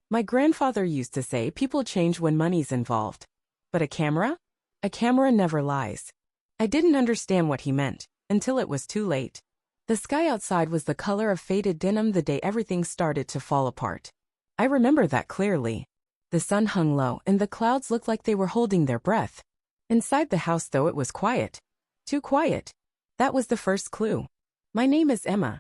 My grandfather used to say people change when money's involved. But a camera? A camera never lies. I didn't understand what he meant, until it was too late. The sky outside was the color of faded denim the day everything started to fall apart. I remember that clearly. The sun hung low and the clouds looked like they were holding their breath. Inside the house, though, it was quiet. Too quiet. That was the first clue. My name is Emma.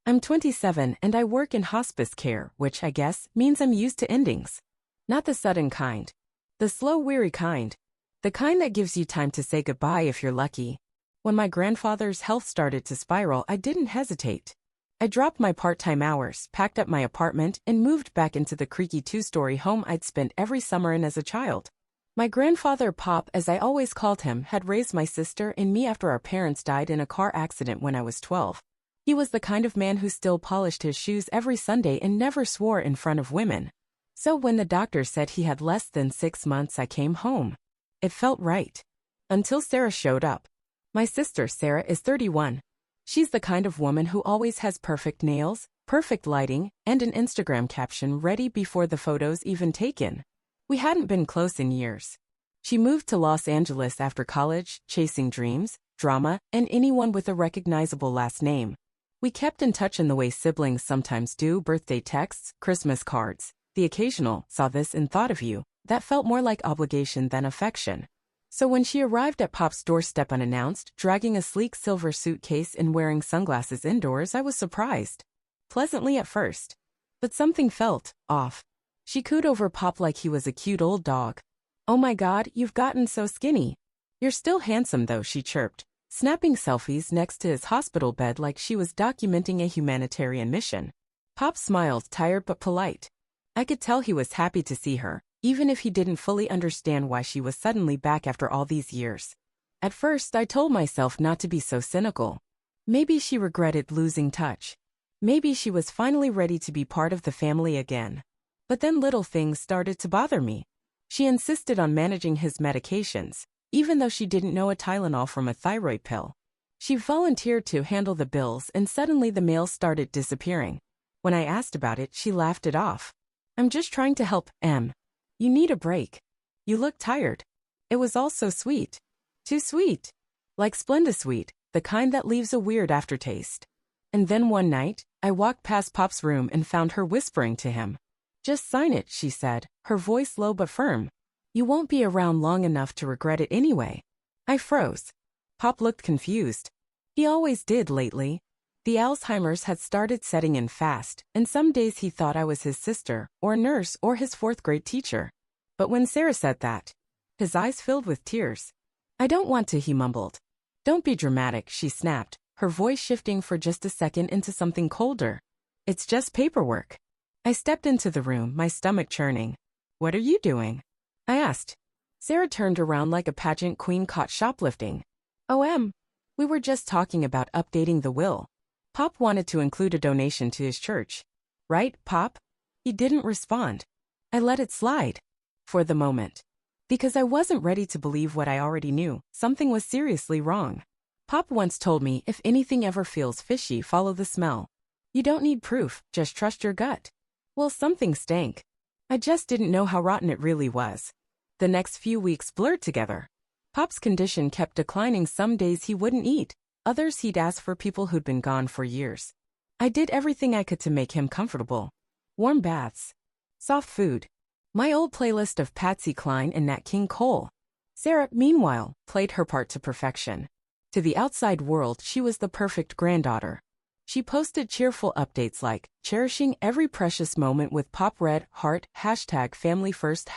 I'm 27 and I work in hospice care, which I guess means I'm used to endings. Not the sudden kind. The slow, weary kind. The kind that gives you time to say goodbye if you're lucky. When my grandfather's health started to spiral, I didn't hesitate. I dropped my part-time hours, packed up my apartment, and moved back into the creaky two-story home I'd spent every summer in as a child. My grandfather, Pop, as I always called him, had raised my sister and me after our parents died in a car accident when I was 12. He was the kind of man who still polished his shoes every Sunday and never swore in front of women. So when the doctor said he had less than 6 months, I came home. It felt right. Until Sarah showed up. My sister, Sarah, is 31. She's the kind of woman who always has perfect nails, perfect lighting, and an Instagram caption ready before the photo's even taken. We hadn't been close in years. She moved to Los Angeles after college, chasing dreams, drama, and anyone with a recognizable last name. We kept in touch in the way siblings sometimes do: birthday texts, Christmas cards, the occasional "saw this and thought of you" that felt more like obligation than affection. So when she arrived at Pop's doorstep unannounced, dragging a sleek silver suitcase and wearing sunglasses indoors, I was surprised. Pleasantly at first. But something felt off. She cooed over Pop like he was a cute old dog. "Oh my God, you've gotten so skinny." "You're still handsome though," she chirped, snapping selfies next to his hospital bed like she was documenting a humanitarian mission. Pop smiled, tired but polite. I could tell he was happy to see her, even if he didn't fully understand why she was suddenly back after all these years. At first, I told myself not to be so cynical. Maybe she regretted losing touch. Maybe she was finally ready to be part of the family again. But then little things started to bother me. She insisted on managing his medications, even though she didn't know a Tylenol from a thyroid pill. She volunteered to handle the bills, and suddenly the mail started disappearing. When I asked about it, she laughed it off. "I'm just trying to help, Em. You need a break. You look tired." It was all so sweet. Too sweet. Like Splenda-Sweet, the kind that leaves a weird aftertaste. And then one night, I walked past Pop's room and found her whispering to him. "Just sign it," she said, her voice low but firm. "You won't be around long enough to regret it anyway." I froze. Pop looked confused. He always did lately. The Alzheimer's had started setting in fast, and some days he thought I was his sister, or nurse, or his fourth-grade teacher. But when Sarah said that, his eyes filled with tears. "I don't want to," he mumbled. "Don't be dramatic," she snapped, her voice shifting for just a second into something colder. "It's just paperwork." I stepped into the room, my stomach churning. "What are you doing?" I asked. Sarah turned around like a pageant queen caught shoplifting. "Oh, Em, we were just talking about updating the will. Pop wanted to include a donation to his church." "Right, Pop?" He didn't respond. I let it slide. For the moment. Because I wasn't ready to believe what I already knew. Something was seriously wrong. Pop once told me, if anything ever feels fishy, follow the smell. You don't need proof, just trust your gut. Well, something stank. I just didn't know how rotten it really was. The next few weeks blurred together. Pop's condition kept declining. Some days he wouldn't eat. Others he'd ask for people who'd been gone for years. I did everything I could to make him comfortable. Warm baths. Soft food. My old playlist of Patsy Cline and Nat King Cole. Sarah, meanwhile, played her part to perfection. To the outside world, she was the perfect granddaughter. She posted cheerful updates like, cherishing every precious moment with Pop red, heart, #family first,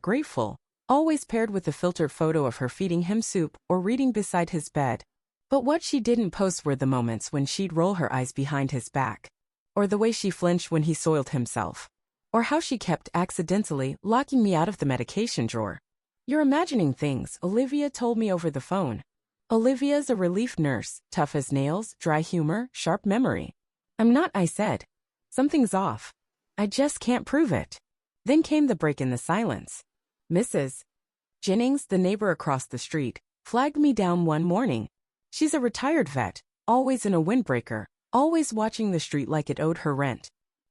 #grateful, always paired with a filtered photo of her feeding him soup or reading beside his bed. But what she didn't post were the moments when she'd roll her eyes behind his back. Or the way she flinched when he soiled himself. Or how she kept accidentally locking me out of the medication drawer. "You're imagining things," Olivia told me over the phone. Olivia's a relief nurse, tough as nails, dry humor, sharp memory. "I'm not," I said. "Something's off. I just can't prove it." Then came the break in the silence. Mrs. Jennings, the neighbor across the street, flagged me down one morning. She's a retired vet, always in a windbreaker, always watching the street like it owed her rent.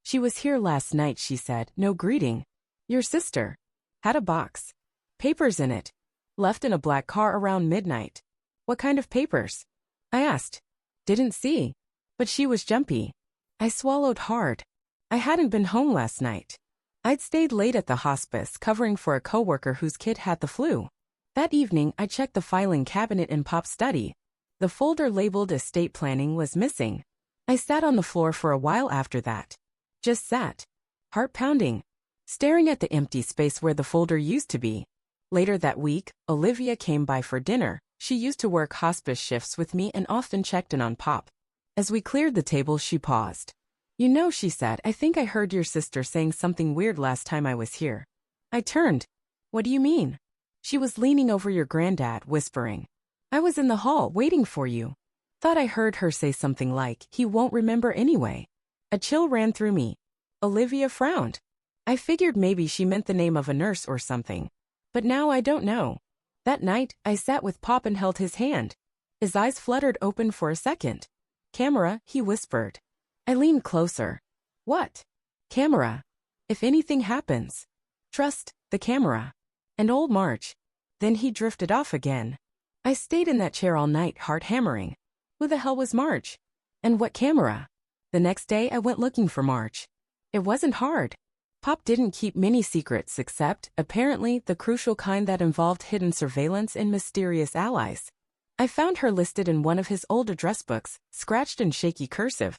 She was here last night, she said, no greeting. Your sister. Had a box. Papers in it. Left in a black car around midnight. What kind of papers? I asked. Didn't see. But she was jumpy. I swallowed hard. I hadn't been home last night. I'd stayed late at the hospice covering for a coworker whose kid had the flu. That evening, I checked the filing cabinet in Pop's study. The folder labeled estate planning was missing. I sat on the floor for a while after that. Just sat. Heart pounding. Staring at the empty space where the folder used to be. Later that week, Olivia came by for dinner. She used to work hospice shifts with me and often checked in on Pop. As we cleared the table, she paused. You know, she said, I think I heard your sister saying something weird last time I was here. I turned. What do you mean? She was leaning over your granddad, whispering. I was in the hall, waiting for you. Thought I heard her say something like, he won't remember anyway. A chill ran through me. Olivia frowned. I figured maybe she meant the name of a nurse or something. But now I don't know. That night, I sat with Pop and held his hand. His eyes fluttered open for a second. Camera, he whispered. I leaned closer. What? Camera. If anything happens. Trust the camera. And old Marge. Then he drifted off again. I stayed in that chair all night, heart hammering. Who the hell was Marge? And what camera? The next day, I went looking for Marge. It wasn't hard. Pop didn't keep many secrets except, apparently, the crucial kind that involved hidden surveillance and mysterious allies. I found her listed in one of his old address books, scratched in shaky cursive.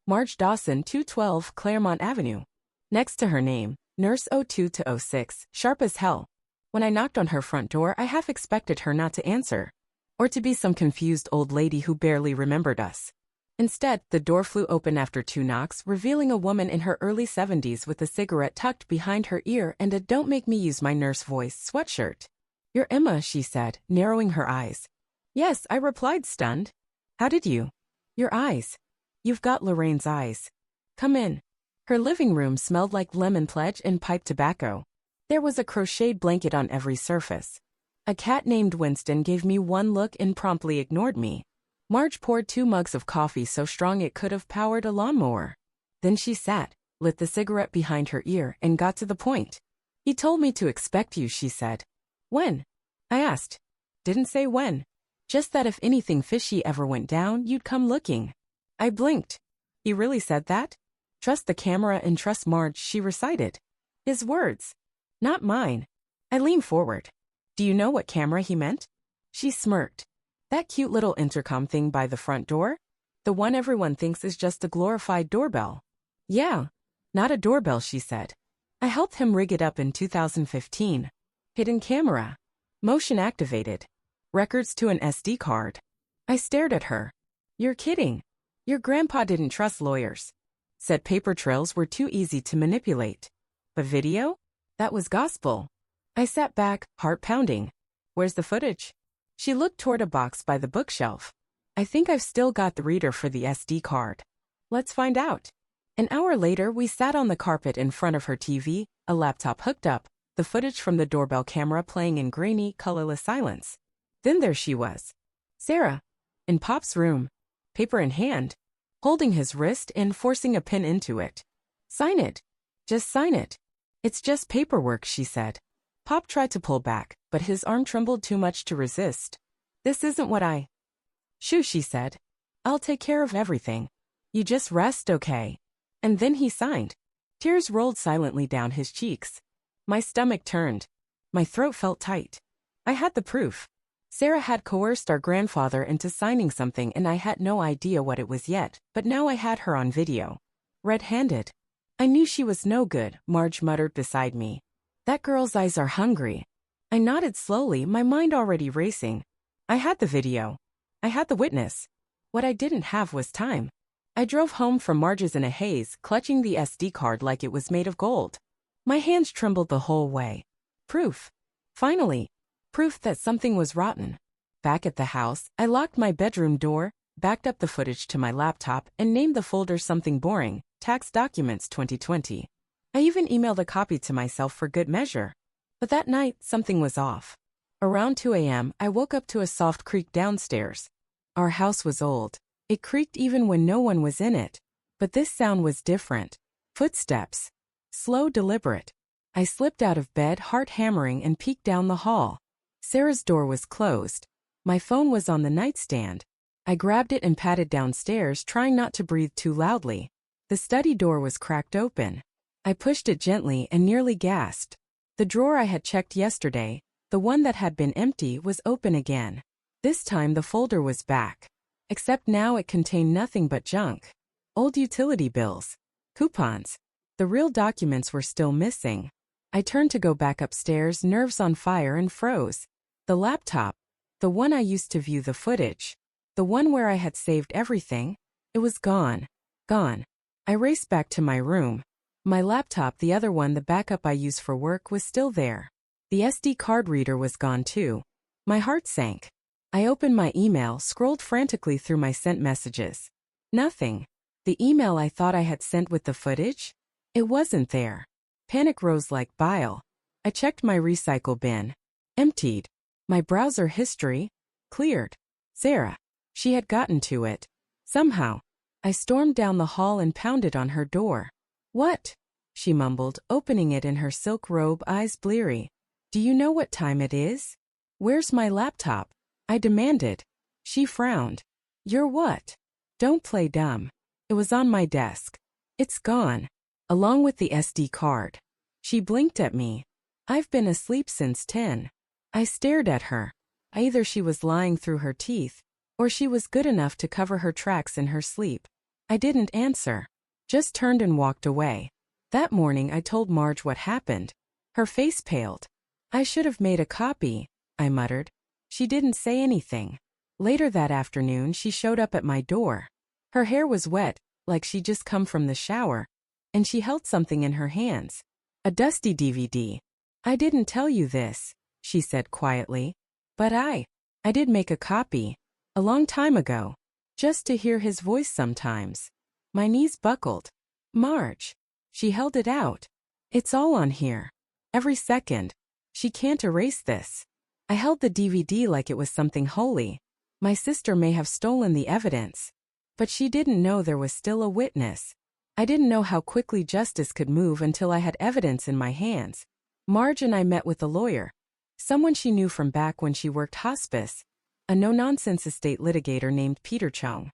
Marge Dawson, 212 Claremont Avenue. Next to her name, Nurse 02-06, sharp as hell. When I knocked on her front door, I half expected her not to answer. Or to be some confused old lady who barely remembered us. Instead, the door flew open after 2 knocks, revealing a woman in her early 70s with a cigarette tucked behind her ear and a don't make me use my nurse voice sweatshirt. You're Emma, she said, narrowing her eyes. Yes, I replied, stunned. How did you? Your eyes. You've got Lorraine's eyes. Come in. Her living room smelled like lemon pledge and pipe tobacco. There was a crocheted blanket on every surface. A cat named Winston gave me one look and promptly ignored me. Marge poured 2 mugs of coffee so strong it could have powered a lawnmower. Then she sat, lit the cigarette behind her ear, and got to the point. He told me to expect you, she said. When? I asked. Didn't say when. Just that if anything fishy ever went down, you'd come looking. I blinked. He really said that? Trust the camera and trust Marge, she recited. His words. Not mine. I leaned forward. Do you know what camera he meant? She smirked. That cute little intercom thing by the front door? The one everyone thinks is just a glorified doorbell. Yeah. Not a doorbell, she said. I helped him rig it up in 2015. Hidden camera. Motion activated. Records to an SD card. I stared at her. You're kidding. Your grandpa didn't trust lawyers. Said paper trails were too easy to manipulate. But video? That was gospel. I sat back, heart pounding. Where's the footage? She looked toward a box by the bookshelf. I think I've still got the reader for the SD card. Let's find out. An hour later, we sat on the carpet in front of her TV, a laptop hooked up, the footage from the doorbell camera playing in grainy, colorless silence. Then there she was. Sarah. In Pop's room. Paper in hand. Holding his wrist and forcing a pen into it. Sign it. Just sign it. It's just paperwork, she said. Pop tried to pull back, but his arm trembled too much to resist. This isn't what I... Shoo, she said. I'll take care of everything. You just rest, okay? And then he signed. Tears rolled silently down his cheeks. My stomach turned. My throat felt tight. I had the proof. Sarah had coerced our grandfather into signing something and I had no idea what it was yet, but now I had her on video. Red-handed. I knew she was no good, Marge muttered beside me. That girl's eyes are hungry. I nodded slowly, my mind already racing. I had the video. I had the witness. What I didn't have was time. I drove home from Marge's in a haze, clutching the SD card like it was made of gold. My hands trembled the whole way. Proof. Finally. Proof that something was rotten. Back at the house, I locked my bedroom door, backed up the footage to my laptop, and named the folder something boring, Tax Documents 2020. I even emailed a copy to myself for good measure. But that night, something was off. Around 2 a.m., I woke up to a soft creak downstairs. Our house was old. It creaked even when no one was in it. But this sound was different. Footsteps. Slow, deliberate. I slipped out of bed, heart hammering, and peeked down the hall. Sarah's door was closed. My phone was on the nightstand. I grabbed it and padded downstairs, trying not to breathe too loudly. The study door was cracked open. I pushed it gently and nearly gasped. The drawer I had checked yesterday, the one that had been empty, was open again. This time the folder was back. Except now it contained nothing but junk. Old utility bills. Coupons. The real documents were still missing. I turned to go back upstairs, nerves on fire, and froze. The laptop. The one I used to view the footage. The one where I had saved everything. It was gone. Gone. I raced back to my room. My laptop, the other one, the backup I use for work, was still there. The SD card reader was gone too. My heart sank. I opened my email, scrolled frantically through my sent messages. Nothing. The email I thought I had sent with the footage? It wasn't there. Panic rose like bile. I checked my recycle bin. Emptied. My browser history? Cleared. Sarah. She had gotten to it. Somehow. I stormed down the hall and pounded on her door. "What?" she mumbled, opening it in her silk robe, eyes bleary. "Do you know what time it is?" "Where's my laptop?" I demanded. She frowned. "You're what?" "Don't play dumb. It was on my desk. It's gone. Along with the SD card." She blinked at me. "I've been asleep since 10. I stared at her. Either she was lying through her teeth, or she was good enough to cover her tracks in her sleep. I didn't answer. Just turned and walked away. That morning I told Marge what happened. Her face paled. "I should have made a copy," I muttered. She didn't say anything. Later that afternoon she showed up at my door. Her hair was wet, like she'd just come from the shower, and she held something in her hands. A dusty DVD. "I didn't tell you this," she said quietly. "But I did make a copy. A long time ago. Just to hear his voice sometimes." My knees buckled. "Marge." She held it out. "It's all on here. Every second. She can't erase this." I held the DVD like it was something holy. My sister may have stolen the evidence. But she didn't know there was still a witness. I didn't know how quickly justice could move until I had evidence in my hands. Marge and I met with a lawyer. Someone she knew from back when she worked hospice. A no-nonsense estate litigator named Peter Chung.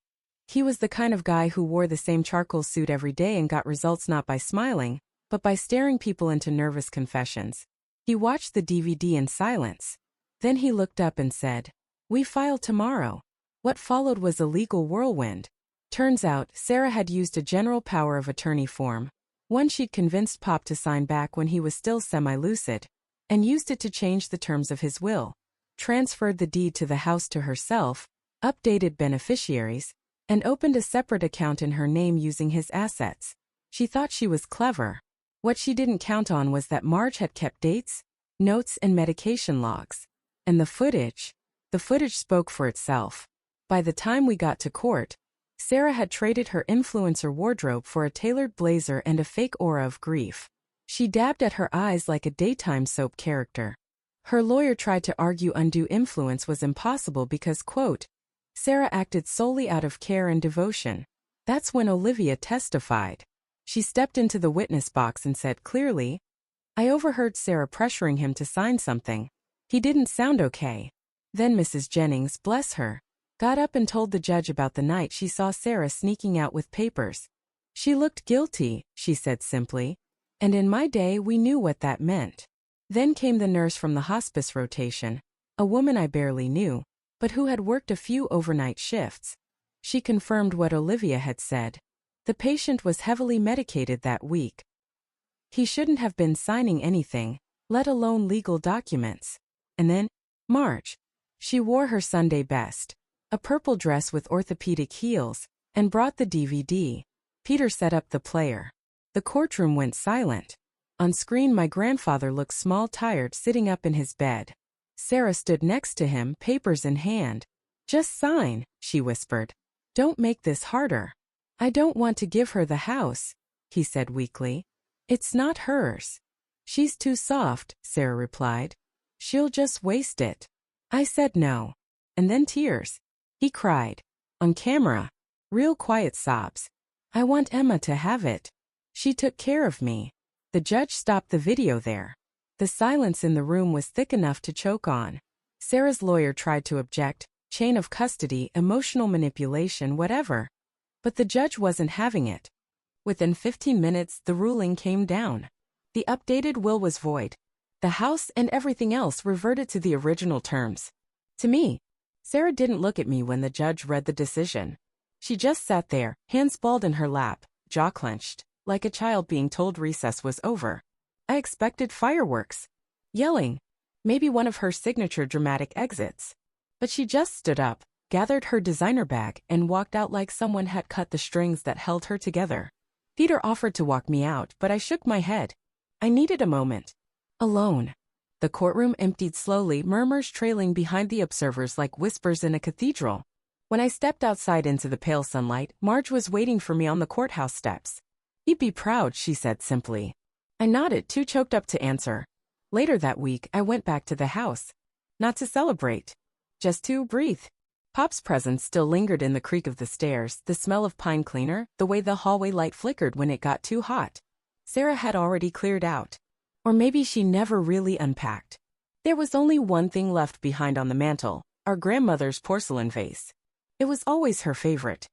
He was the kind of guy who wore the same charcoal suit every day and got results not by smiling, but by staring people into nervous confessions. He watched the DVD in silence. Then he looked up and said, "We file tomorrow." What followed was a legal whirlwind. Turns out, Sarah had used a general power of attorney form, one she'd convinced Pop to sign back when he was still semi-lucid, and used it to change the terms of his will, transferred the deed to the house to herself, updated beneficiaries, and opened a separate account in her name using his assets. She thought she was clever. What she didn't count on was that Marge had kept dates, notes, and medication logs. And the footage spoke for itself. By the time we got to court, Sarah had traded her influencer wardrobe for a tailored blazer and a fake aura of grief. She dabbed at her eyes like a daytime soap character. Her lawyer tried to argue undue influence was impossible because, quote, Sarah acted solely out of care and devotion. That's when Olivia testified. She stepped into the witness box and said clearly, "I overheard Sarah pressuring him to sign something. He didn't sound okay." Then Mrs. Jennings, bless her, got up and told the judge about the night she saw Sarah sneaking out with papers. "She looked guilty," she said simply. "And in my day we knew what that meant." Then came the nurse from the hospice rotation, a woman I barely knew, but who had worked a few overnight shifts. She confirmed what Olivia had said. The patient was heavily medicated that week. He shouldn't have been signing anything, let alone legal documents. And then, Marge. She wore her Sunday best, a purple dress with orthopedic heels, and brought the DVD. Peter set up the player. The courtroom went silent. On screen my grandfather looked small, tired, sitting up in his bed. Sarah stood next to him, papers in hand. "Just sign," she whispered. "Don't make this harder." "I don't want to give her the house," he said weakly. "It's not hers." "She's too soft," Sarah replied. "She'll just waste it." I said no. And then tears. He cried. On camera. Real quiet sobs. "I want Emma to have it." She took care of me. The judge stopped the video there. The silence in the room was thick enough to choke on. Sarah's lawyer tried to object, chain of custody, emotional manipulation, whatever. But the judge wasn't having it. Within 15 minutes, the ruling came down. The updated will was void. The house and everything else reverted to the original terms. To me, Sarah didn't look at me when the judge read the decision. She just sat there, hands balled in her lap, jaw clenched, like a child being told recess was over. I expected fireworks, yelling, maybe one of her signature dramatic exits. But she just stood up, gathered her designer bag, and walked out like someone had cut the strings that held her together. Peter offered to walk me out, but I shook my head. I needed a moment. Alone. The courtroom emptied slowly, murmurs trailing behind the observers like whispers in a cathedral. When I stepped outside into the pale sunlight, Marge was waiting for me on the courthouse steps. "You'd be proud," she said simply. I nodded, too choked up to answer. Later that week, I went back to the house. Not to celebrate. Just to breathe. Pop's presence still lingered in the creak of the stairs, the smell of pine cleaner, the way the hallway light flickered when it got too hot. Sarah had already cleared out. Or maybe she never really unpacked. There was only one thing left behind on the mantel, our grandmother's porcelain vase. It was always her favorite.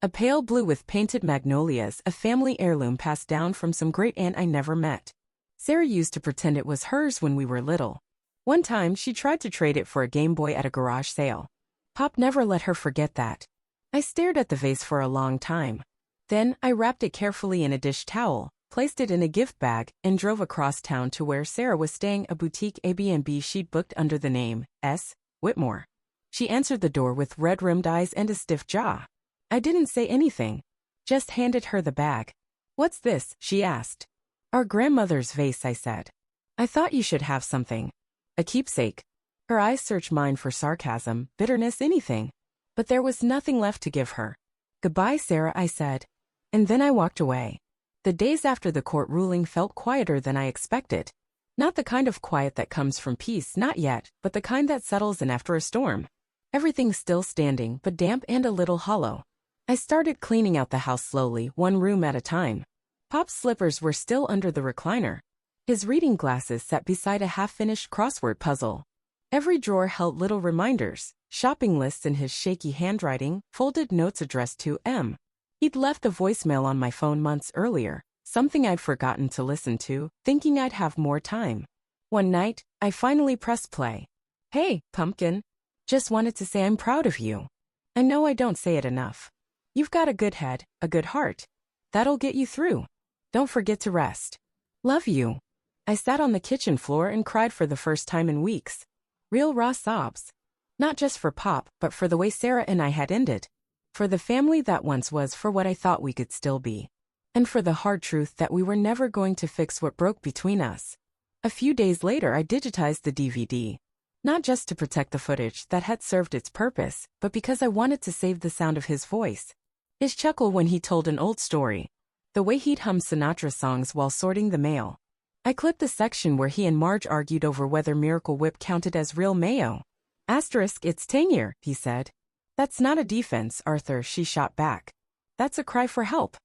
A pale blue with painted magnolias, a family heirloom passed down from some great-aunt I never met. Sarah used to pretend it was hers when we were little. One time, she tried to trade it for a Game Boy at a garage sale. Pop never let her forget that. I stared at the vase for a long time. Then, I wrapped it carefully in a dish towel, placed it in a gift bag, and drove across town to where Sarah was staying, a boutique Airbnb she'd booked under the name S. Whitmore. She answered the door with red-rimmed eyes and a stiff jaw. I didn't say anything. Just handed her the bag. "What's this?" she asked. "Our grandmother's vase," I said. "I thought you should have something. A keepsake." Her eyes searched mine for sarcasm, bitterness, anything. But there was nothing left to give her. "Goodbye, Sarah," I said. And then I walked away. The days after the court ruling felt quieter than I expected. Not the kind of quiet that comes from peace, not yet, but the kind that settles in after a storm. Everything's still standing, but damp and a little hollow. I started cleaning out the house slowly, one room at a time. Pop's slippers were still under the recliner. His reading glasses sat beside a half-finished crossword puzzle. Every drawer held little reminders, shopping lists in his shaky handwriting, folded notes addressed to M. He'd left a voicemail on my phone months earlier, something I'd forgotten to listen to, thinking I'd have more time. One night, I finally pressed play. "Hey, pumpkin. Just wanted to say I'm proud of you. I know I don't say it enough. You've got a good head, a good heart. That'll get you through. Don't forget to rest. Love you." I sat on the kitchen floor and cried for the first time in weeks. Real raw sobs. Not just for Pop, but for the way Sarah and I had ended. For the family that once was, for what I thought we could still be. And for the hard truth that we were never going to fix what broke between us. A few days later, I digitized the DVD. Not just to protect the footage that had served its purpose, but because I wanted to save the sound of his voice. His chuckle when he told an old story. The way he'd hum Sinatra songs while sorting the mail. I clipped the section where he and Marge argued over whether Miracle Whip counted as real mayo. "Asterisk, it's tangier," he said. "That's not a defense, Arthur," she shot back. "That's a cry for help."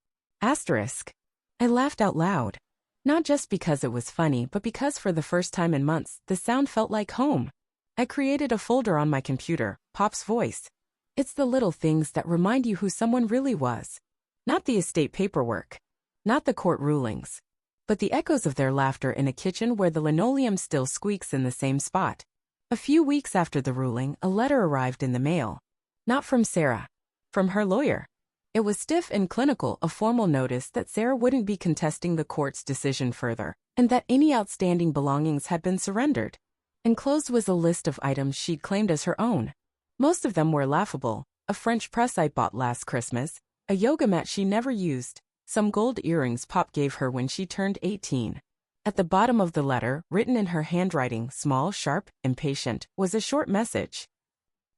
Asterisk. I laughed out loud. Not just because it was funny, but because for the first time in months, the sound felt like home. I created a folder on my computer, Pop's voice. It's the little things that remind you who someone really was. Not the estate paperwork. Not the court rulings. But the echoes of their laughter in a kitchen where the linoleum still squeaks in the same spot. A few weeks after the ruling, a letter arrived in the mail. Not from Sarah. From her lawyer. It was stiff and clinical, a formal notice that Sarah wouldn't be contesting the court's decision further, and that any outstanding belongings had been surrendered. Enclosed was a list of items she'd claimed as her own. Most of them were laughable: a French press I bought last Christmas, a yoga mat she never used, some gold earrings Pop gave her when she turned 18. At the bottom of the letter, written in her handwriting, small, sharp, impatient, was a short message.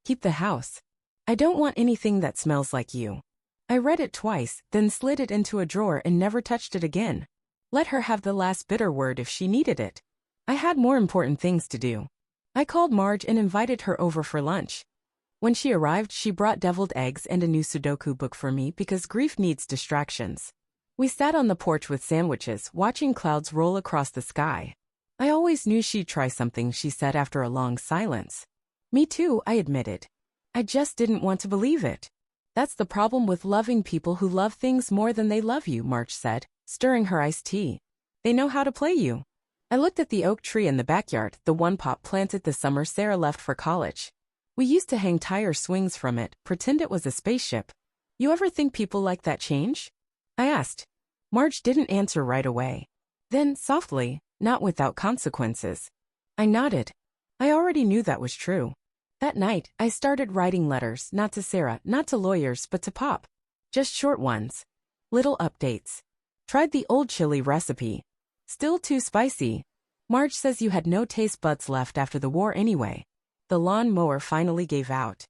"Keep the house. I don't want anything that smells like you." I read it twice, then slid it into a drawer and never touched it again. Let her have the last bitter word if she needed it. I had more important things to do. I called Marge and invited her over for lunch. When she arrived, she brought deviled eggs and a new Sudoku book for me because grief needs distractions. We sat on the porch with sandwiches, watching clouds roll across the sky. I always knew she'd try something, she said after a long silence. Me too, I admitted. I just didn't want to believe it. That's the problem with loving people who love things more than they love you, March said, stirring her iced tea. They know how to play you. I looked at the oak tree in the backyard, the one Pop planted the summer Sarah left for college. We used to hang tire swings from it, pretend it was a spaceship. You ever think people like that change? I asked. Marge didn't answer right away. Then, softly, not without consequences. I nodded. I already knew that was true. That night, I started writing letters, not to Sarah, not to lawyers, but to Pop. Just short ones. Little updates. Tried the old chili recipe. Still too spicy. Marge says you had no taste buds left after the war anyway. The lawn mower finally gave out.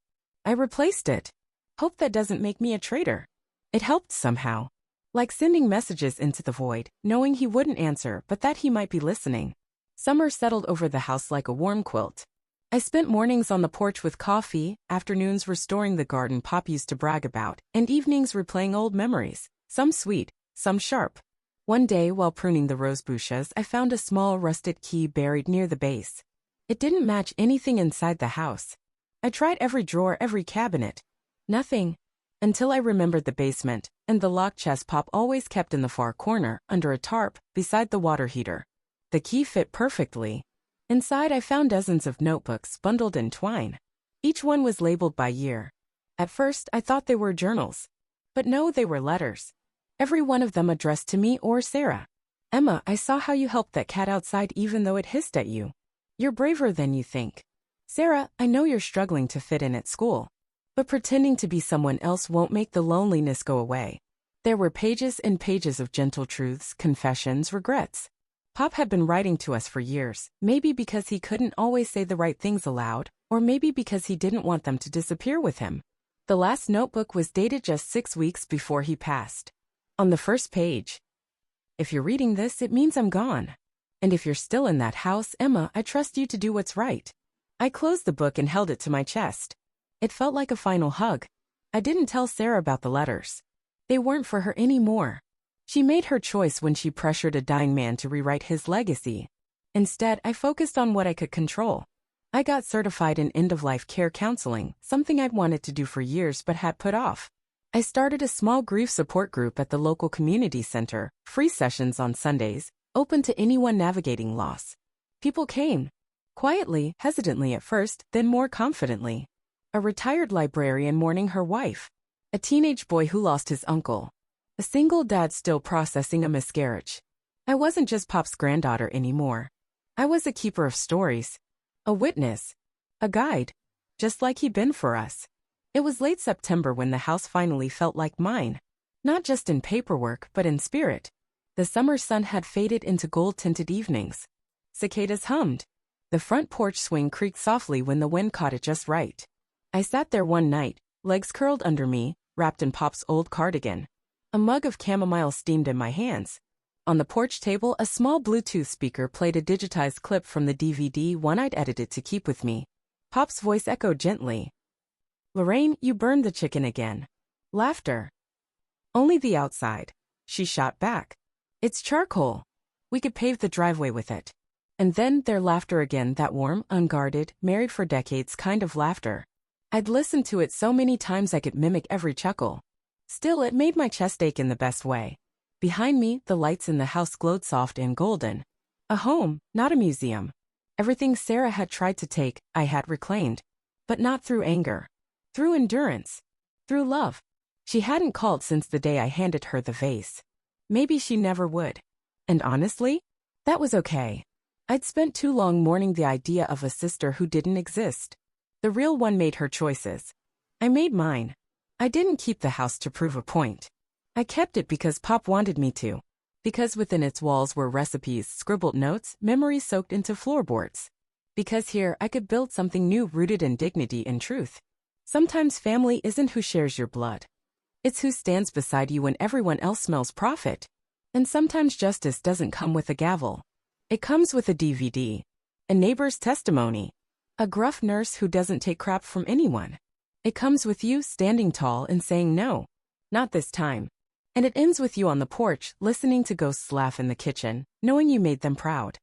I replaced it. Hope that doesn't make me a traitor. It helped somehow. Like sending messages into the void, knowing he wouldn't answer but that he might be listening. Summer settled over the house like a warm quilt. I spent mornings on the porch with coffee, afternoons restoring the garden Pop used to brag about, and evenings replaying old memories, some sweet, some sharp. One day, while pruning the rose bushes, I found a small rusted key buried near the base. It didn't match anything inside the house. I tried every drawer, every cabinet. Nothing. Until I remembered the basement, and the lock chest Pop always kept in the far corner, under a tarp, beside the water heater. The key fit perfectly. Inside I found dozens of notebooks bundled in twine. Each one was labeled by year. At first I thought they were journals. But no, they were letters. Every one of them addressed to me or Sarah. Emma, I saw how you helped that cat outside even though it hissed at you. You're braver than you think. Sarah, I know you're struggling to fit in at school. But pretending to be someone else won't make the loneliness go away. There were pages and pages of gentle truths, confessions, regrets. Pop had been writing to us for years, maybe because he couldn't always say the right things aloud, or maybe because he didn't want them to disappear with him. The last notebook was dated just 6 weeks before he passed. On the first page, if you're reading this, it means I'm gone. And if you're still in that house, Emma, I trust you to do what's right. I closed the book and held it to my chest. It felt like a final hug. I didn't tell Sarah about the letters. They weren't for her anymore. She made her choice when she pressured a dying man to rewrite his legacy. Instead, I focused on what I could control. I got certified in end-of-life care counseling, something I'd wanted to do for years but had put off. I started a small grief support group at the local community center, free sessions on Sundays, open to anyone navigating loss. People came. Quietly, hesitantly at first, then more confidently. A retired librarian mourning her wife. A teenage boy who lost his uncle. A single dad still processing a miscarriage. I wasn't just Pop's granddaughter anymore. I was a keeper of stories. A witness. A guide. Just like he'd been for us. It was late September when the house finally felt like mine. Not just in paperwork, but in spirit. The summer sun had faded into gold-tinted evenings. Cicadas hummed. The front porch swing creaked softly when the wind caught it just right. I sat there one night, legs curled under me, wrapped in Pop's old cardigan. A mug of chamomile steamed in my hands. On the porch table, a small Bluetooth speaker played a digitized clip from the DVD one I'd edited to keep with me. Pop's voice echoed gently. Lorraine, you burned the chicken again. Laughter. Only the outside. She shot back. It's charcoal. We could pave the driveway with it. And then their laughter again, that warm, unguarded, married for decades kind of laughter. I'd listened to it so many times I could mimic every chuckle. Still, it made my chest ache in the best way. Behind me, the lights in the house glowed soft and golden. A home, not a museum. Everything Sarah had tried to take, I had reclaimed. But not through anger. Through endurance. Through love. She hadn't called since the day I handed her the vase. Maybe she never would. And honestly, that was okay. I'd spent too long mourning the idea of a sister who didn't exist. The real one made her choices. I made mine. I didn't keep the house to prove a point. I kept it because Pop wanted me to. Because within its walls were recipes, scribbled notes, memories soaked into floorboards. Because here I could build something new rooted in dignity and truth. Sometimes family isn't who shares your blood. It's who stands beside you when everyone else smells profit. And sometimes justice doesn't come with a gavel. It comes with a DVD. A neighbor's testimony. A gruff nurse who doesn't take crap from anyone. It comes with you standing tall and saying no. Not this time. And it ends with you on the porch, listening to ghosts laugh in the kitchen, knowing you made them proud.